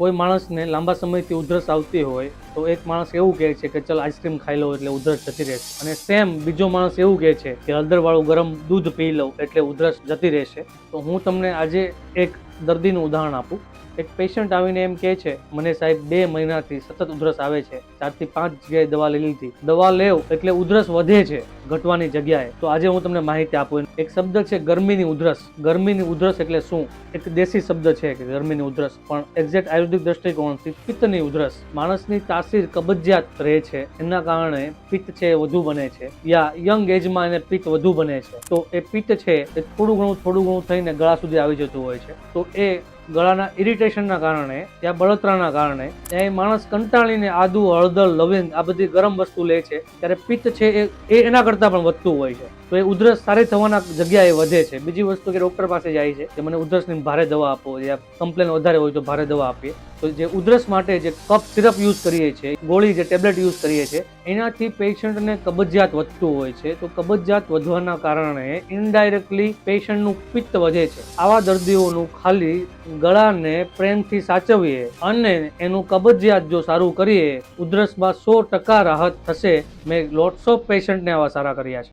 કોઈ માણસને લાંબા સમયથી ઉધરસ આવતી હોય તો એક માણસ એવું કહે છે કે ચલ આઈસ્ક્રીમ ખાઈ લો એટલે ઉધરસ જતી રહેશે, અને સેમ બીજો માણસ એવું કહે છે કે હળદરવાળું ગરમ દૂધ પી લો એટલે ઉધરસ જતી રહેશે. તો હું તમને આજે એક દર્દીનું ઉદાહરણ આપું. એક પેશન્ટ આવીને એમ કહે છે, મને સાહેબ 2 મહિનાથી સતત ઉધરસ આવે છે, 4 થી 5 જગ્યાએ દવા લઈ લીધી, દવા લેવ એટલે ઉધરસ વધે છે ઘટવાની જગ્યાએ. તો આજે હું તમને માહિતી આપું. એક શબ્દ છે ગરમીની ઉધરસ. ગરમીની ઉધરસ એટલે શું? એક દેશી શબ્દ છે કે ગરમીની ઉધરસ, પણ એક્ઝેક્ટ આયુર્વેદિક દ્રષ્ટિકોણથી પિત્તની ઉધરસ. માણસની તાસીર કબજિયાત રહે છે, એના કારણે પિત્ત છે વધુ બને છે, યા યંગ એજમાં એને પિત્ત વધુ બને છે. તો એ પિત્ત છે એ થોડું ઘણું થઈને ગળા સુધી આવી જતું હોય છે. તો એ ગળાના ઇરિટેશનના કારણે યા બળતરાના કારણે એ માણસ કંટાળીને આદુ, હળદર, લવિંગ આ બધી ગરમ વસ્તુ લે છે, ત્યારે પિત્ત છે એ એના કરતાં પણ વધતું હોય છે. તો એ ઉધરસ સારી થવાના જગ્યાએ વધે છે. બીજી વસ્તુ કે ડૉક્ટર પાસે જાય છે કે મને ઉધરસની ભારે દવા આપો, યા કમ્પ્લેન વધારે હોય તો ભારે દવા આપીએ. તો જે ઉધરસ માટે જે કફ સિરપ યુઝ કરીએ છીએ, ગોળી જે ટેબ્લેટ યુઝ કરીએ છીએ, એનાથી પેશન્ટને કબજિયાત વધતું હોય છે. તો કબજિયાત વધવાના કારણે ઇનડાયરેક્ટલી પેશન્ટનું પિત્ત વધે છે. આવા દર્દીઓનું ખાલી ગળાને પ્રેમથી સાચવીએ અને એનું કબજિયાત જો સારું કરીએ, ઉધરસમાં 100% રાહત થશે. મેં લોટ્સ ઓફ પેશન્ટને આવા સારા કર્યા છે.